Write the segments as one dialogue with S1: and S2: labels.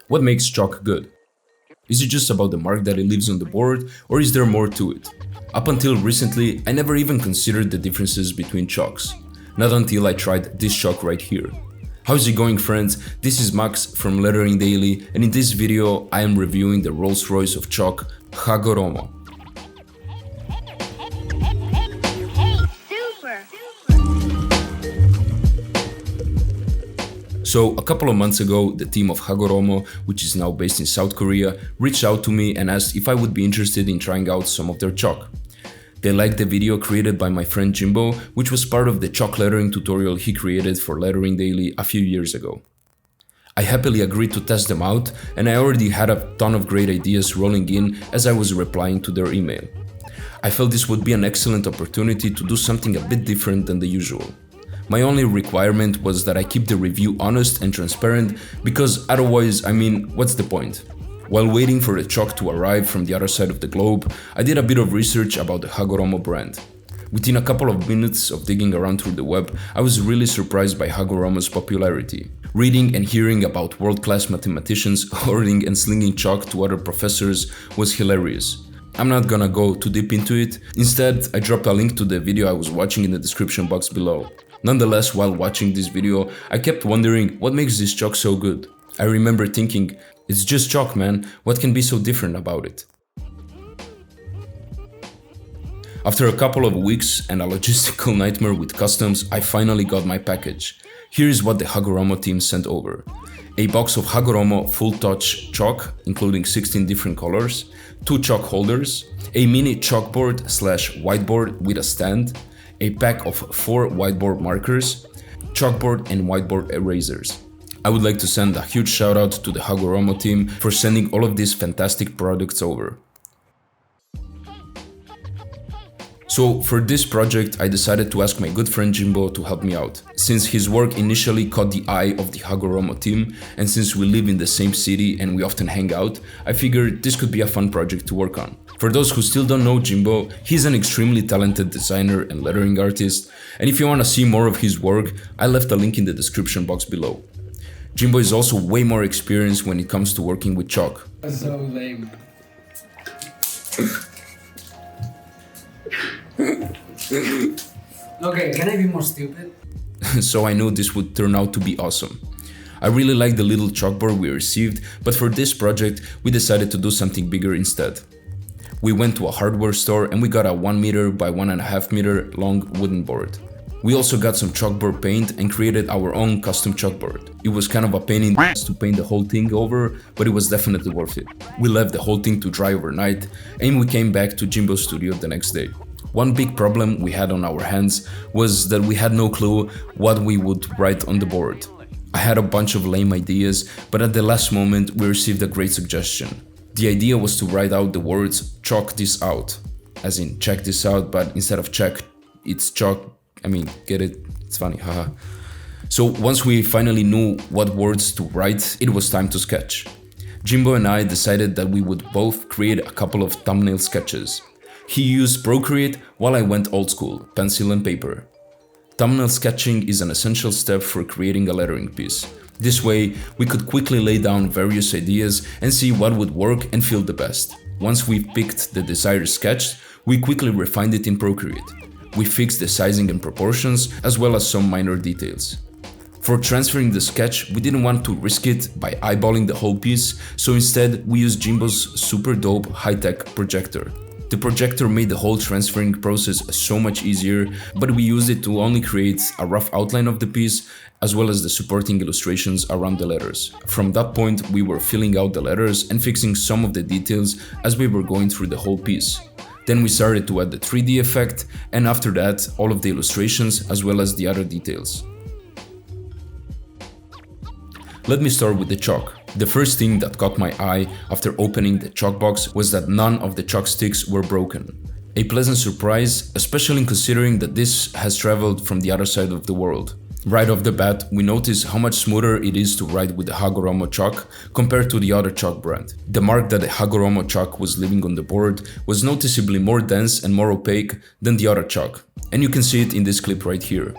S1: What makes chalk good? Is it just about the mark that it leaves on the board, or is there more to it? Up until recently, I never even considered the differences between chalks. Not until I tried this chalk right here. How's it going, friends? This is Max from Lettering Daily, and in this video I am reviewing the Rolls-Royce of chalk, Hagoromo. So a couple of months ago, the team of Hagoromo, which is now based in South Korea, reached out to me and asked if I would be interested in trying out some of their chalk. They liked the video created by my friend Jimbo, which was part of the chalk lettering tutorial he created for Lettering Daily a few years ago. I happily agreed to test them out, and I already had a ton of great ideas rolling in as I was replying to their email. I felt this would be an excellent opportunity to do something a bit different than the usual. My only requirement was that I keep the review honest and transparent, because otherwise, what's the point? While waiting for the chalk to arrive from the other side of the globe, I did a bit of research about the Hagoromo brand. Within a couple of minutes of digging around through the web, I was really surprised by Hagoromo's popularity. Reading and hearing about world-class mathematicians hoarding and slinging chalk to other professors was hilarious. I'm not gonna go too deep into it. Instead, I dropped a link to the video I was watching in the description box below. Nonetheless, while watching this video, I kept wondering what makes this chalk so good. I remember thinking, it's just chalk, man, what can be so different about it? After a couple of weeks and a logistical nightmare with customs, I finally got my package. Here is what the Hagoromo team sent over. A box of Hagoromo Fulltouch chalk, including 16 different colors, 2 chalk holders, a mini chalkboard/whiteboard with a stand, a pack of 4 whiteboard markers, chalkboard and whiteboard erasers. I would like to send a huge shout out to the Hagoromo team for sending all of these fantastic products over. So for this project, I decided to ask my good friend Jimbo to help me out. Since his work initially caught the eye of the Hagoromo team, and since we live in the same city and we often hang out, I figured this could be a fun project to work on. For those who still don't know Jimbo, he's an extremely talented designer and lettering artist, and if you want to see more of his work, I left a link in the description box below. Jimbo is also way more experienced when it comes to working with chalk.
S2: That's so lame. Okay, can I be more stupid?
S1: So I knew this would turn out to be awesome. I really like the little chalkboard we received, but for this project we decided to do something bigger instead. We went to a hardware store and we got a 1 meter by 1.5 meter long wooden board. We also got some chalkboard paint and created our own custom chalkboard. It was kind of a pain in the ass to paint the whole thing over, but it was definitely worth it. We left the whole thing to dry overnight and we came back to Jimbo's studio the next day. One big problem we had on our hands was that we had no clue what we would write on the board. I had a bunch of lame ideas, but at the last moment we received a great suggestion. The idea was to write out the words "chalk this out," as in check this out, but instead of check, it's chalk. Get it? It's funny, haha. So once we finally knew what words to write, it was time to sketch. Jimbo and I decided that we would both create a couple of thumbnail sketches. He used Procreate while I went old school, pencil and paper. Thumbnail sketching is an essential step for creating a lettering piece. This way, we could quickly lay down various ideas and see what would work and feel the best. Once we picked the desired sketch, we quickly refined it in Procreate. We fixed the sizing and proportions, as well as some minor details. For transferring the sketch, we didn't want to risk it by eyeballing the whole piece, so instead we used Jimbo's super dope high-tech projector. The projector made the whole transferring process so much easier, but we used it to only create a rough outline of the piece, as well as the supporting illustrations around the letters. From that point, we were filling out the letters and fixing some of the details as we were going through the whole piece. Then we started to add the 3D effect, and after that, all of the illustrations as well as the other details. Let me start with the chalk. The first thing that caught my eye after opening the chalk box was that none of the chalk sticks were broken. A pleasant surprise, especially considering that this has traveled from the other side of the world. Right off the bat, we notice how much smoother it is to write with the Hagoromo chalk compared to the other chalk brand. The mark that the Hagoromo chalk was leaving on the board was noticeably more dense and more opaque than the other chalk, and you can see it in this clip right here.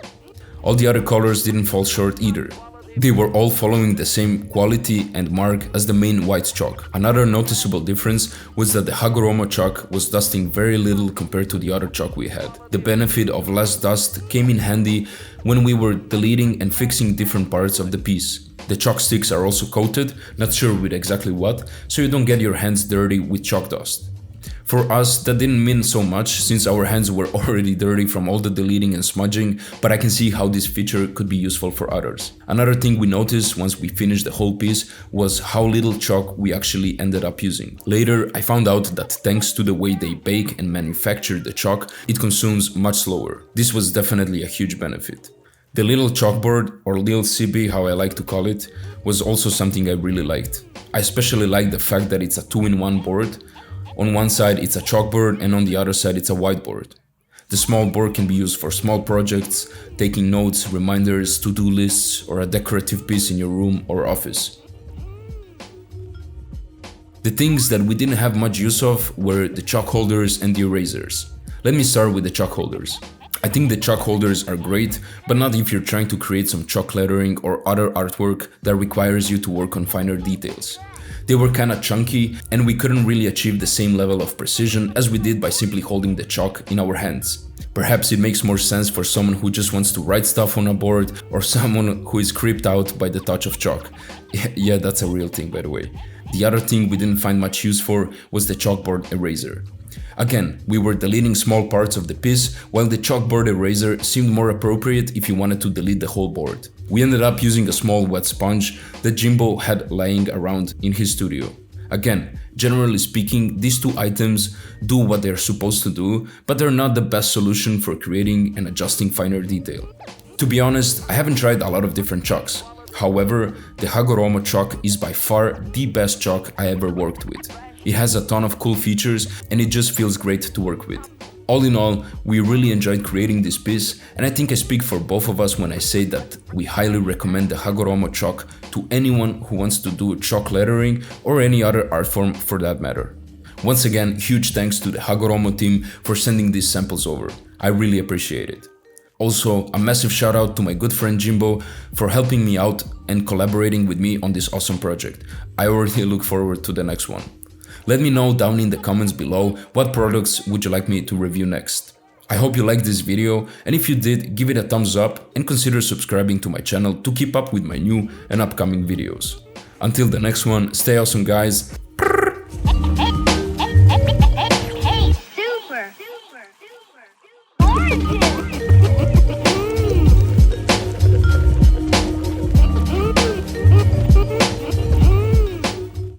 S1: All the other colors didn't fall short either. They were all following the same quality and mark as the main white chalk. Another noticeable difference was that the Hagoromo chalk was dusting very little compared to the other chalk we had. The benefit of less dust came in handy when we were deleting and fixing different parts of the piece. The chalk sticks are also coated, not sure with exactly what, so you don't get your hands dirty with chalk dust. For us, that didn't mean so much since our hands were already dirty from all the deleting and smudging, but I can see how this feature could be useful for others. Another thing we noticed once we finished the whole piece was how little chalk we actually ended up using. Later, I found out that thanks to the way they bake and manufacture the chalk, it consumes much slower. This was definitely a huge benefit. The little chalkboard, or Lil CB how I like to call it, was also something I really liked. I especially like the fact that it's a 2-in-1 board. On one side it's a chalkboard and on the other side it's a whiteboard. The small board can be used for small projects, taking notes, reminders, to-do lists, or a decorative piece in your room or office. The things that we didn't have much use of were the chalk holders and the erasers. Let me start with the chalk holders. I think the chalk holders are great, but not if you're trying to create some chalk lettering or other artwork that requires you to work on finer details. They were kinda chunky and we couldn't really achieve the same level of precision as we did by simply holding the chalk in our hands. Perhaps it makes more sense for someone who just wants to write stuff on a board or someone who is creeped out by the touch of chalk. Yeah, that's a real thing, by the way. The other thing we didn't find much use for was the chalkboard eraser. Again, we were deleting small parts of the piece, while the chalkboard eraser seemed more appropriate if you wanted to delete the whole board. We ended up using a small wet sponge that Jimbo had lying around in his studio. Again, generally speaking, these two items do what they're supposed to do, but they're not the best solution for creating and adjusting finer detail. To be honest, I haven't tried a lot of different chalks. However, the Hagoromo chalk is by far the best chalk I ever worked with. It has a ton of cool features and it just feels great to work with. All in all, we really enjoyed creating this piece, and I think I speak for both of us when I say that we highly recommend the Hagoromo chalk to anyone who wants to do chalk lettering or any other art form for that matter. Once again, huge thanks to the Hagoromo team for sending these samples over. I really appreciate it. Also, a massive shout out to my good friend Jimbo for helping me out and collaborating with me on this awesome project. I already look forward to the next one. Let me know down in the comments below what products would you like me to review next. I hope you liked this video, and if you did, give it a thumbs up and consider subscribing to my channel to keep up with my new and upcoming videos. Until the next one, stay awesome guys,